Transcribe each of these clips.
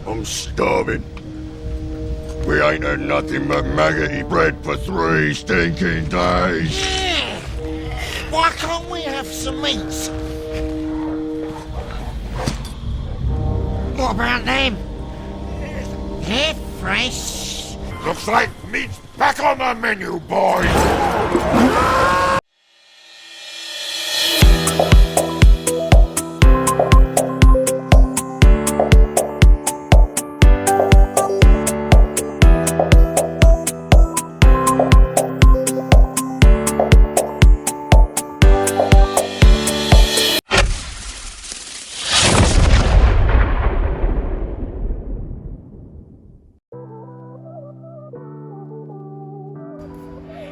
I'm starving. We ain't had nothing but maggoty bread for 3 stinking days. Why can't we have some meat? What about them? They're fresh. Looks like meat's back on the menu, boys!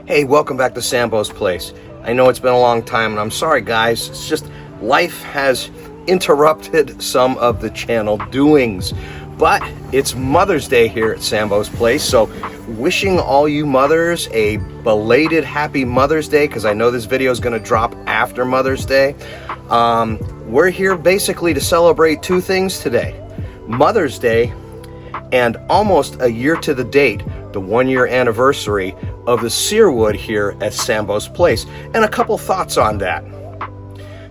Hey, welcome back to Sambo's Place. I know it's been a long time, and I'm sorry, guys. It's just life has interrupted some of the channel doings. But it's Mother's Day here at Sambo's Place, so wishing all you mothers a belated happy Mother's Day, because I know this video is going to drop after Mother's Day. We're here basically to celebrate 2 things today. Mother's Day and almost a year to the date, the 1-year anniversary of the SearWood here at Sambo's Place, and a couple thoughts on that.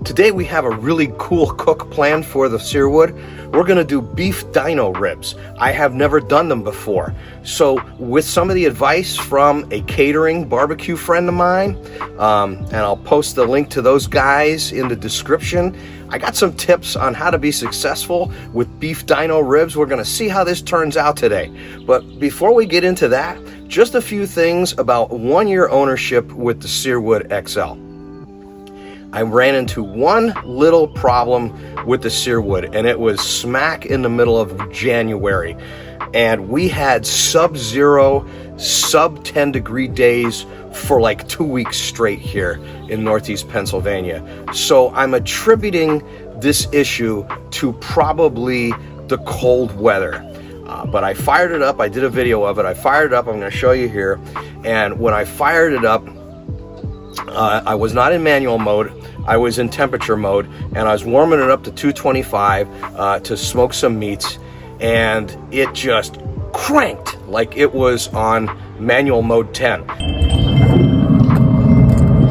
Today we have a really cool cook planned for the SearWood. We're gonna do beef dino ribs. I have never done them before. So with some of the advice from a catering barbecue friend of mine, and I'll post the link to those guys in the description, I got some tips on how to be successful with beef dino ribs. We're gonna see how this turns out today. But before we get into that, just a few things about 1-year ownership with the SearWood XL. I ran into one little problem with the SearWood, and it was smack in the middle of January. And we had sub-zero, sub-10 degree days for like 2 weeks straight here in Northeast Pennsylvania. So I'm attributing this issue to probably the cold weather. But I fired it up. I did a video of it. I fired it up. I'm going to show you here. And when I fired it up, I was not in manual mode. I was in temperature mode, and I was warming it up to 225 to smoke some meats, and it just cranked like it was on manual mode 10.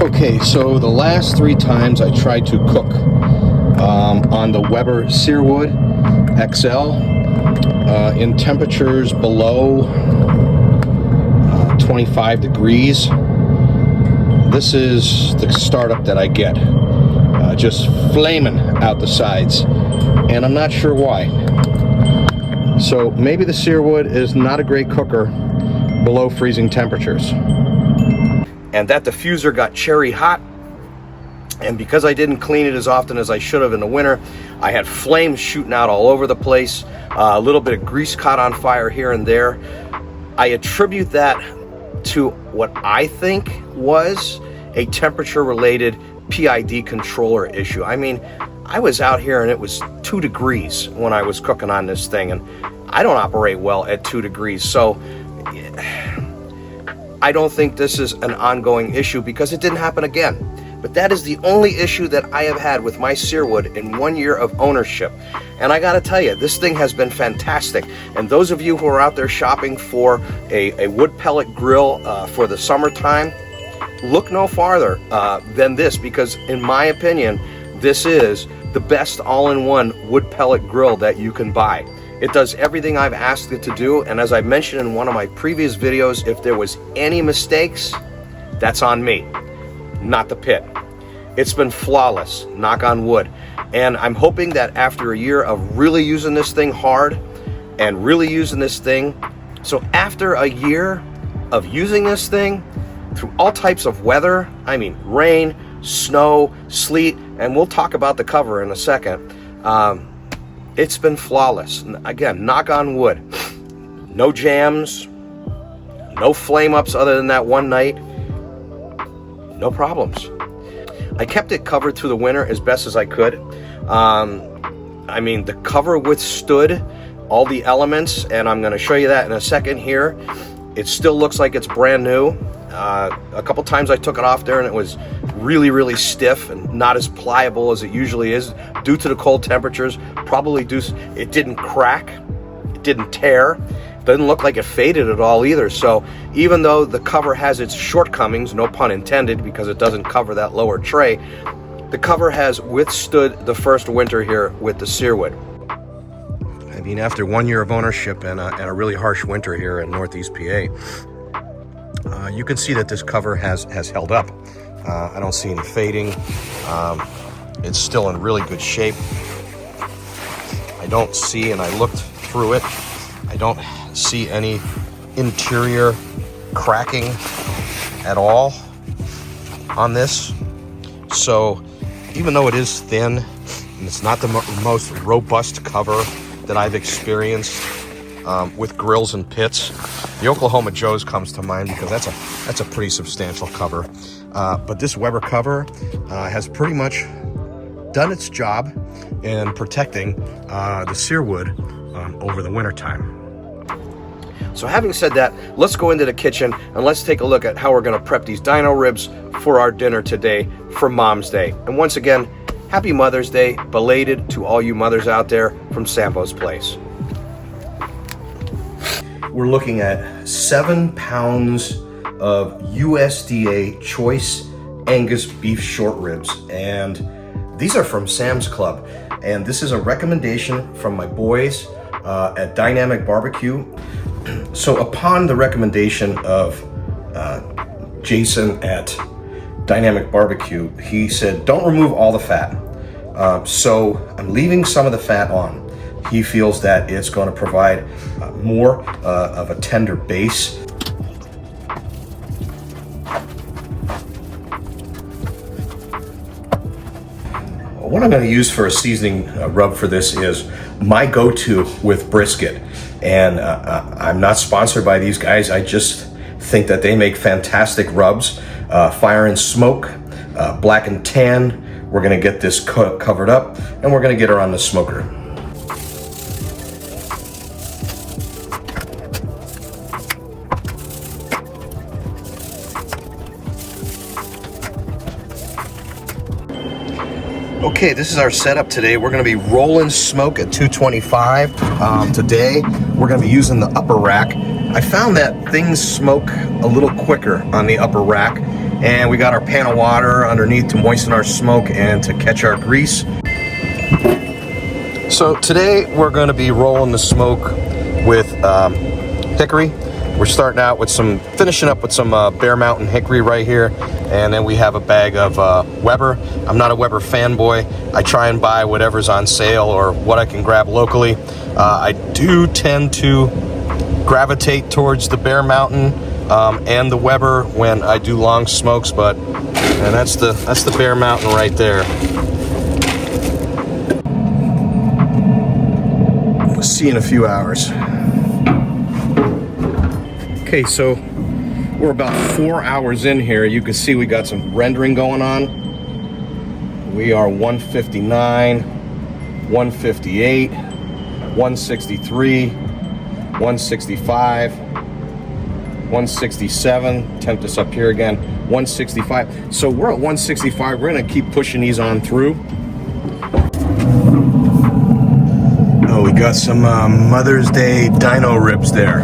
Okay, so the last 3 times I tried to cook on the Weber SearWood XL in temperatures below 25 degrees. This is the startup that I get, just flaming out the sides, and I'm not sure why. So maybe the SearWood is not a great cooker below freezing temperatures. And that diffuser got cherry hot, and because I didn't clean it as often as I should have in the winter, I had flames shooting out all over the place, a little bit of grease caught on fire here and there. I attribute that to what I think was a temperature-related PID controller issue. I mean, I was out here and it was 2 degrees when I was cooking on this thing, and I don't operate well at 2 degrees, so I don't think this is an ongoing issue because it didn't happen again. But that is the only issue that I have had with my SearWood in 1 year of ownership. And I gotta tell you, this thing has been fantastic. And those of you who are out there shopping for a wood pellet grill for the summertime, look no farther than this, because in my opinion, this is the best all-in-one wood pellet grill that you can buy. It does everything I've asked it to do, and as I mentioned in one of my previous videos, if there was any mistakes, that's on me, not the pit. It's been flawless, knock on wood. And I'm hoping that after a year of really using this thing hard and really using this thing, so after a year of using this thing through all types of weather, I mean rain, snow, sleet, and we'll talk about the cover in a second, it's been flawless. Again, knock on wood. No jams, no flame ups other than that one night, no problems. I kept it covered through the winter as best as I could. I mean, the cover withstood all the elements, and I'm going to show you that in a second here. It still looks like it's brand new. A couple times I took it off there and it was really, really stiff and not as pliable as it usually is due to the cold temperatures. Probably due, it didn't crack. It didn't tear. Doesn't look like it faded at all either. So even though the cover has its shortcomings, no pun intended, because it doesn't cover that lower tray, the cover has withstood the first winter here with the SearWood. I mean, after 1 year of ownership and a really harsh winter here in Northeast PA, you can see that this cover has held up. I don't see any fading. It's still in really good shape. I don't see, and I looked through it, I don't see any interior cracking at all on this. So even though it is thin and it's not the most robust cover that I've experienced with grills and pits, the Oklahoma Joe's comes to mind because that's a pretty substantial cover. But this Weber cover has pretty much done its job in protecting the SearWood over the winter time. So having said that, let's go into the kitchen and let's take a look at how we're going to prep these dino ribs for our dinner today for Mom's Day. And once again, happy Mother's Day, belated to all you mothers out there from Sambo's Place. We're looking at 7 pounds of USDA choice Angus beef short ribs, and these are from Sam's Club, and this is a recommendation from my boys at Dynamic Barbecue. So upon the recommendation of Jason at Dynamic Barbecue, he said don't remove all the fat. So I'm leaving some of the fat on. He feels that it's going to provide more of a tender base. What I'm going to use for a seasoning rub for this is my go-to with brisket. And I'm not sponsored by these guys. I just think that they make fantastic rubs. Fire and smoke, black and tan. We're going to get this covered up and we're going to get her on the smoker. Okay, this is our setup today. We're going to be rolling smoke at 225. Today, we're going to be using the upper rack. I found that things smoke a little quicker on the upper rack, and we got our pan of water underneath to moisten our smoke and to catch our grease. So today, we're going to be rolling the smoke with hickory. We're starting out with finishing up with some Bear Mountain hickory right here, and then we have a bag of Weber. I'm not a Weber fanboy. I try and buy whatever's on sale or what I can grab locally. I do tend to gravitate towards the Bear Mountain and the Weber when I do long smokes, and that's the Bear Mountain right there. We'll see you in a few hours. Okay, so we're about 4 hours in here. You can see we got some rendering going on. We are 159, 158, 163, 165, 167. Tempt us up here again, 165. So we're at 165. We're gonna keep pushing these on through. Oh, we got some Mother's Day dino ribs there.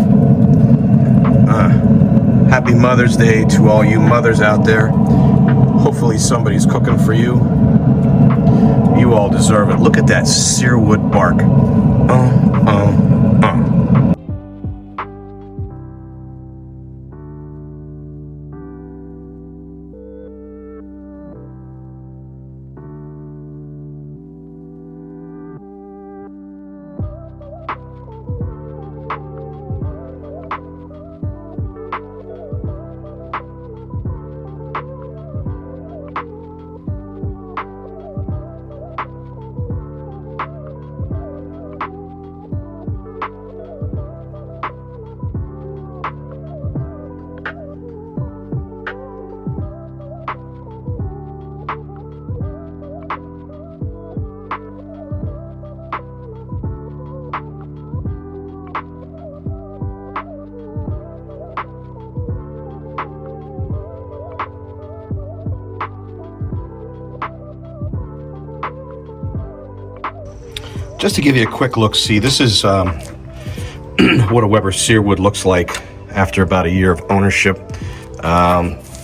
Happy Mother's Day to all you mothers out there. Hopefully somebody's cooking for you. You all deserve it. Look at that SearWood bark. Just to give you a quick look, see, this is what a Weber SearWood looks like after about a year of ownership.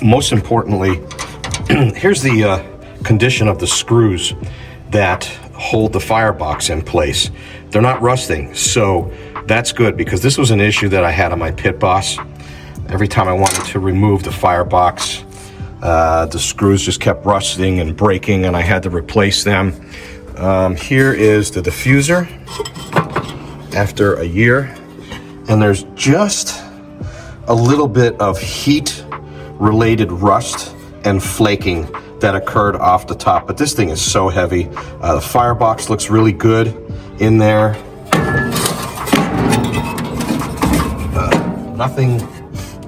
Most importantly, here's the condition of the screws that hold the firebox in place. They're not rusting, so that's good, because this was an issue that I had on my Pit Boss. Every time I wanted to remove the firebox, the screws just kept rusting and breaking, and I had to replace them. Here is the diffuser after a year, and there's just a little bit of heat-related rust and flaking that occurred off the top, but this thing is so heavy. The firebox looks really good in there. Nothing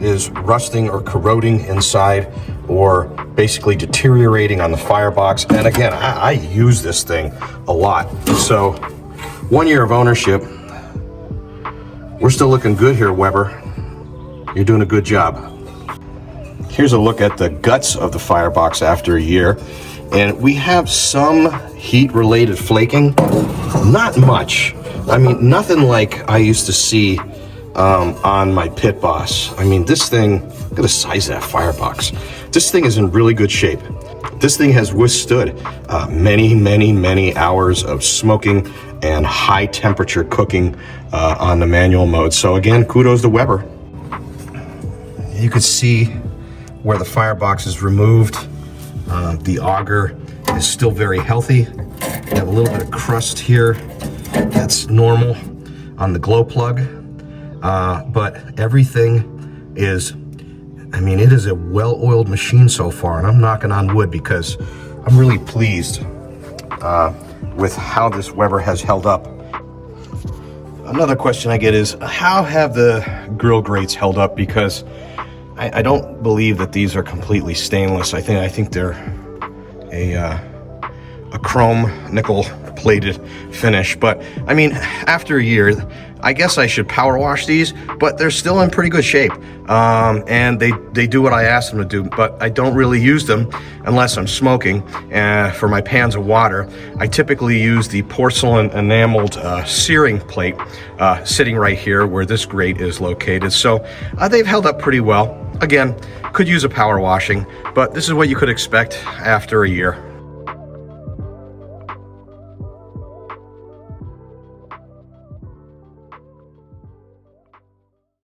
is rusting or corroding inside or basically deteriorating on the firebox. And again, I use this thing a lot. So 1 year of ownership, we're still looking good here, Weber. You're doing a good job. Here's a look at the guts of the firebox after a year. And we have some heat-related flaking, not much. I mean, nothing like I used to see on my Pit Boss. I mean, this thing, look at the size of that firebox. This thing is in really good shape. This thing has withstood many hours of smoking and high temperature cooking on the manual mode. So again, kudos to Weber. You could see where the firebox is removed. The auger is still very healthy. You have a little bit of crust here. That's normal on the glow plug. But everything is, I mean, it is a well-oiled machine so far, and I'm knocking on wood because I'm really pleased with how this Weber has held up. Another question I get is, how have the grill grates held up? Because I don't believe that these are completely stainless. I think they're a chrome nickel plated finish. But I mean, after a year, I guess I should power wash these, but they're still in pretty good shape. And they do what I asked them to do, but I don't really use them unless I'm smoking. For my pans of water, I typically use the porcelain enameled searing plate sitting right here where this grate is located. So they've held up pretty well. Again, could use a power washing, but this is what you could expect after a year.